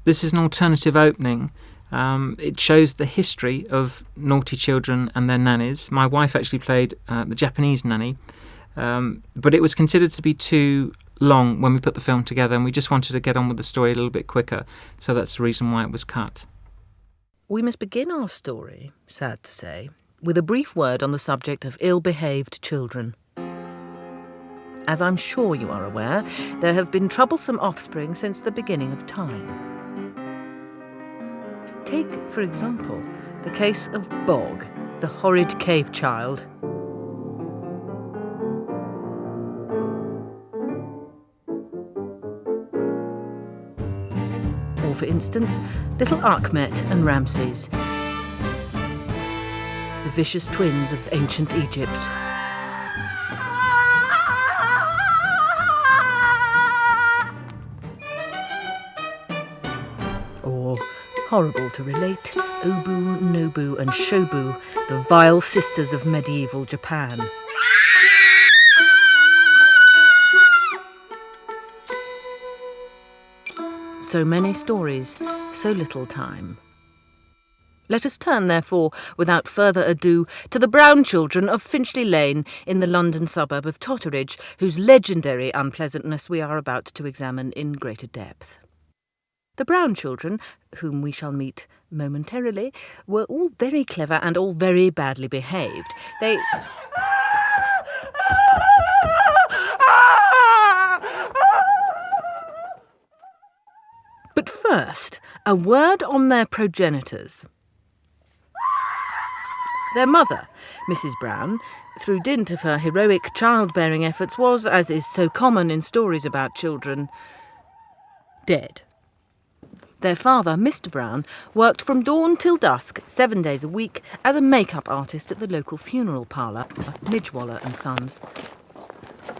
This is an alternative opening. It shows the history of naughty children and their nannies. My wife actually played the Japanese nanny, but it was considered to be too long when we put the film together, and we just wanted to get on with the story a little bit quicker, so that's the reason why it was cut. We must begin our story, sad to say, with a brief word on the subject of ill-behaved children. As I'm sure you are aware, there have been troublesome offspring since the beginning of time. Take, for example, the case of Bog, the horrid cave child. Or, for instance, little Achmet and Ramses, the vicious twins of ancient Egypt. Or, horrible to relate, Obu, Nobu and Shobu, the vile sisters of medieval Japan. So many stories, so little time. Let us turn, therefore, without further ado, to the Brown children of Finchley Lane in the London suburb of Totteridge, whose legendary unpleasantness we are about to examine in greater depth. The Brown children, whom we shall meet momentarily, were all very clever and all very badly behaved. They... But first, a word on their progenitors. Their mother, Mrs. Brown, through dint of her heroic childbearing efforts, was, as is so common in stories about children, dead. Their father, Mr. Brown, worked from dawn till dusk, 7 days a week, as a make-up artist at the local funeral parlour, Midgewaller and Sons.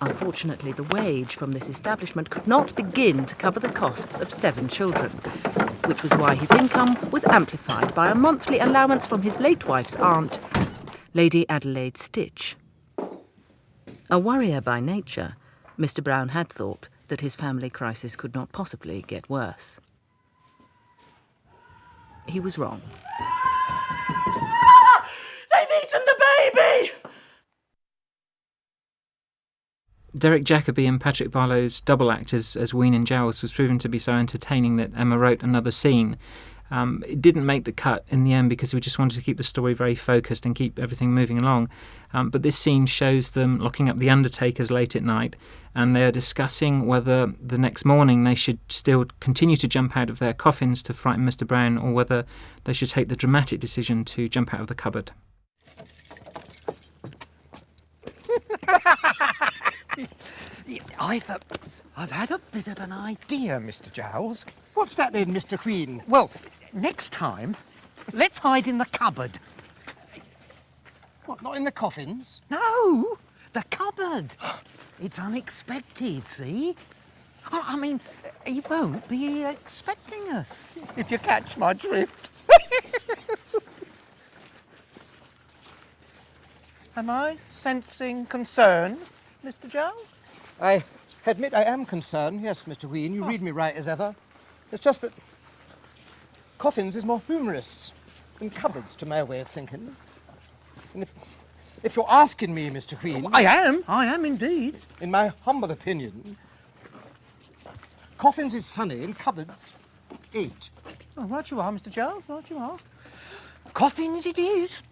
Unfortunately, the wage from this establishment could not begin to cover the costs of 7 children, which was why his income was amplified by a monthly allowance from his late wife's aunt, Lady Adelaide Stitch. A worrier by nature, Mr. Brown had thought that his family crisis could not possibly get worse. He was wrong. They've eaten the baby! Derek Jacobi and Patrick Barlow's double act as Ween and Giles was proven to be so entertaining that Emma wrote another scene. It didn't make the cut in the end because we just wanted to keep the story very focused and keep everything moving along. But this scene shows them locking up the Undertakers late at night, and they're discussing whether the next morning they should still continue to jump out of their coffins to frighten Mr. Brown, or whether they should take the dramatic decision to jump out of the cupboard. I've had a bit of an idea, Mr. Giles. What's that then, Mr. Queen? Well, next time, let's hide in the cupboard. What, not in the coffins? No, the cupboard. It's unexpected, see? I mean, he won't be expecting us, if you catch my drift. Am I sensing concern, Mr. Giles? I admit I am concerned, yes, Mr. Queen. You read me right as ever. It's just that coffins is more humorous than cupboards, to my way of thinking. And if you're asking me, Mr. Queen... I am indeed. In my humble opinion, coffins is funny and cupboards ain't. Oh, right you are, Mr. Giles, right you are. Coffins it is.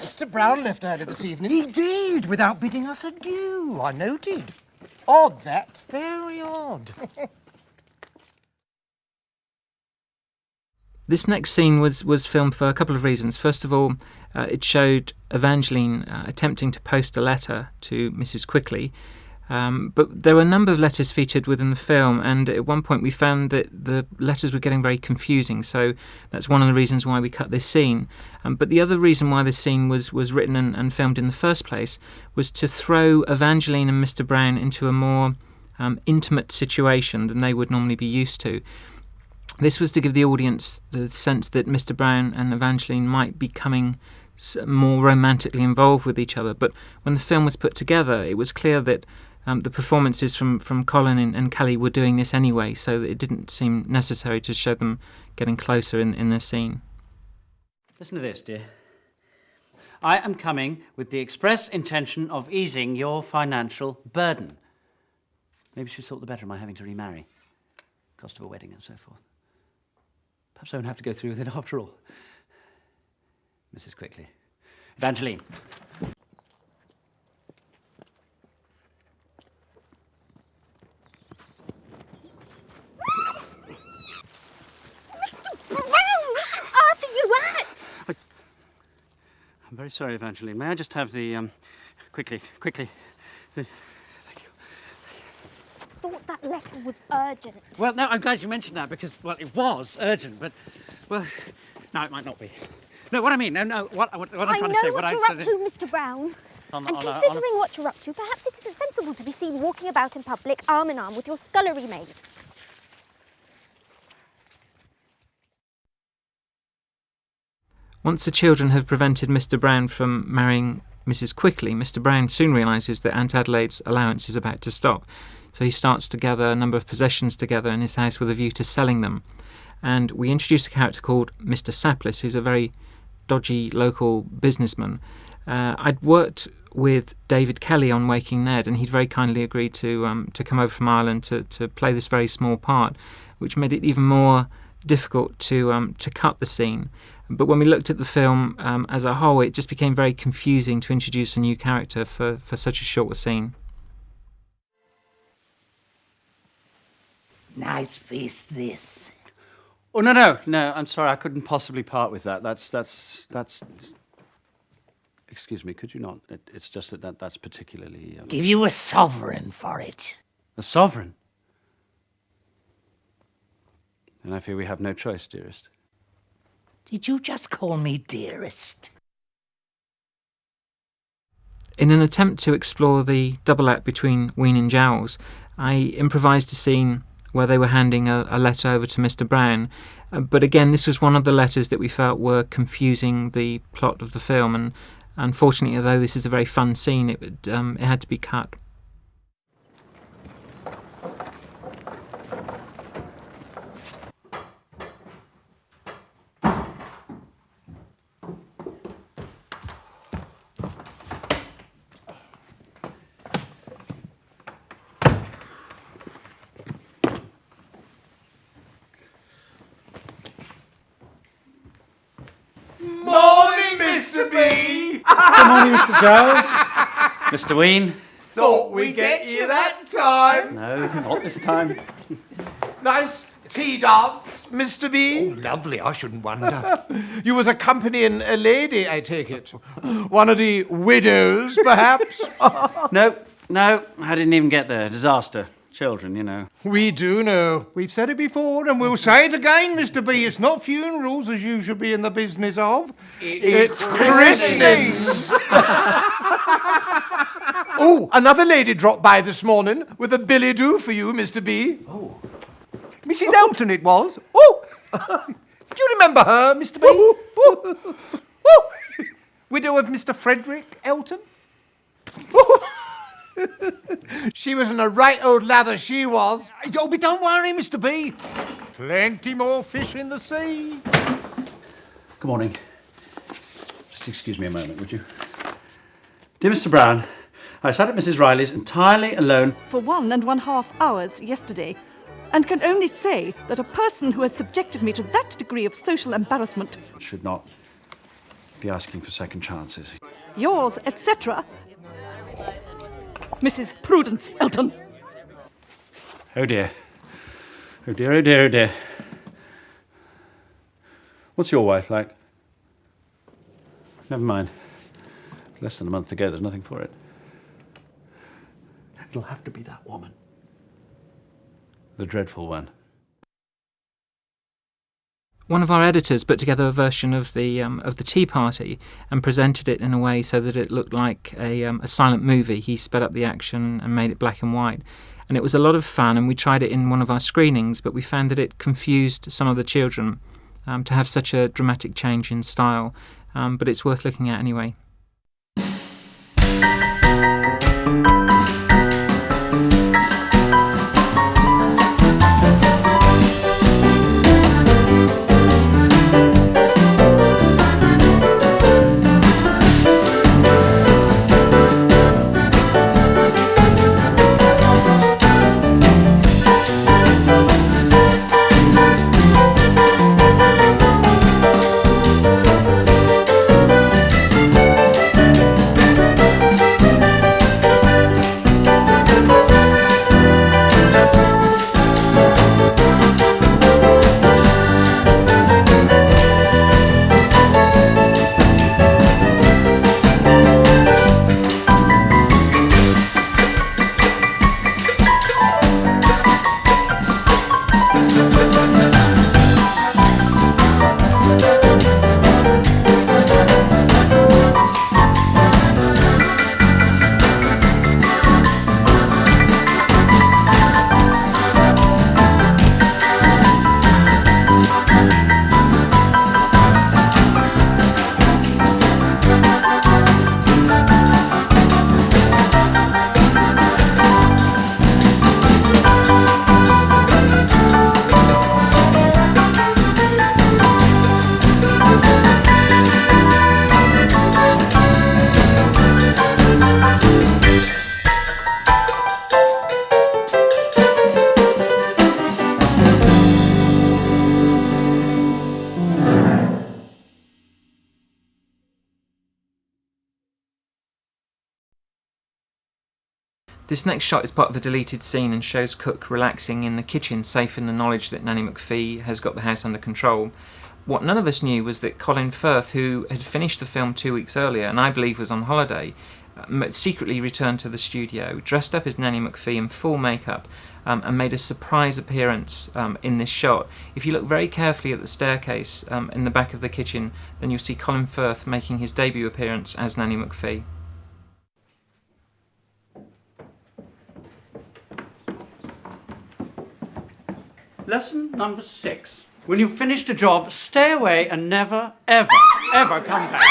Mr. Brown left early this evening. He did, without bidding us adieu, I noted. Odd, that. Very odd. This next scene was filmed for a couple of reasons. First of all, it showed Evangeline attempting to post a letter to Mrs. Quickly, but there were a number of letters featured within the film, and at one point we found that the letters were getting very confusing, so that's one of the reasons why we cut this scene. But the other reason why this scene was written and filmed in the first place was to throw Evangeline and Mr. Brown into a more intimate situation than they would normally be used to. This was to give the audience the sense that Mr. Brown and Evangeline might be becoming more romantically involved with each other. But when the film was put together, it was clear that the performances from Colin and Kelly were doing this anyway, so it didn't seem necessary to show them getting closer in the scene. Listen to this, dear. I am coming with the express intention of easing your financial burden. Maybe she thought the better of my having to remarry. Cost of a wedding and so forth. Perhaps I won't have to go through with it after all. Mrs. Quickly. Evangeline. I'm very sorry, Evangeline. May I just have the, quickly. Thank you. Thought that letter was urgent. Well, no, I'm glad you mentioned that because, well, it was urgent, but, well, no, it might not be. No, what I mean, what I'm trying to say... I know what you're up to, Mr. Brown. And considering what you're up to, perhaps it isn't sensible to be seen walking about in public arm in arm with your scullery maid. Once the children have prevented Mr. Brown from marrying Mrs. Quickly, Mr. Brown soon realises that Aunt Adelaide's allowance is about to stop. So he starts to gather a number of possessions together in his house with a view to selling them. And we introduce a character called Mr. Saplis, who's a very dodgy local businessman. I'd worked with David Kelly on Waking Ned, and he'd very kindly agreed to come over from Ireland to play this very small part, which made it even more difficult to cut the scene. But when we looked at the film as a whole, it just became very confusing to introduce a new character for such a short scene. Nice face, this. Oh, no, I'm sorry, I couldn't possibly part with that. That's... Excuse me, could you not? It's just that's particularly... Give you a sovereign for it. A sovereign? And I fear we have no choice, dearest. Did you just call me dearest? In an attempt to explore the double act between Ween and Jowls, I improvised a scene where they were handing a letter over to Mr. Brown. But again, this was one of the letters that we felt were confusing the plot of the film, and unfortunately, although this is a very fun scene, it had to be cut. Morning, Mr. B! Good morning, Mr. Giles. Mr. Ween. Thought we'd get you that time. No, not this time. Nice tea dance, Mr. B. Oh, lovely, I shouldn't wonder. You was accompanying a lady, I take it. One of the widows, perhaps? No, I didn't even get there. Disaster. Children, you know. We do know. We've said it before, and we'll say it again, Mr. B. It's not funerals, as you should be in the business of. It's christenings. Oh, another lady dropped by this morning with a billet-doux for you, Mr. B. Oh. Mrs. Elton it was. Oh. Do you remember her, Mr. B? Oh. Oh. Widow of Mr. Frederick Elton? Oh. She was in a right old lather, she was. Oh, but don't worry, Mr. B. Plenty more fish in the sea. Good morning. Just excuse me a moment, would you? Dear Mr. Brown, I sat at Mrs. Riley's entirely alone for 1.5 hours yesterday, and can only say that a person who has subjected me to that degree of social embarrassment should not be asking for second chances. Yours, etc., Mrs. Prudence Elton. Oh dear. Oh dear, oh dear, oh dear. What's your wife like? Never mind. Less than a month to go, there's nothing for it. It'll have to be that woman. The dreadful one. One of our editors put together a version of the Tea Party and presented it in a way so that it looked like a silent movie. He sped up the action and made it black and white. And it was a lot of fun, and we tried it in one of our screenings, but we found that it confused some of the children to have such a dramatic change in style. But it's worth looking at anyway. This next shot is part of a deleted scene and shows Cook relaxing in the kitchen, safe in the knowledge that Nanny McPhee has got the house under control. What none of us knew was that Colin Firth, who had finished the film 2 weeks earlier and I believe was on holiday, secretly returned to the studio, dressed up as Nanny McPhee in full makeup, and made a surprise appearance in this shot. If you look very carefully at the staircase in the back of the kitchen, then you'll see Colin Firth making his debut appearance as Nanny McPhee. Lesson number 6. When you've finished a job, stay away and never, ever, ever come back.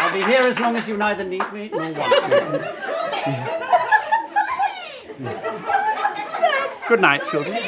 I'll be here as long as you neither need me nor want me. Good night, children.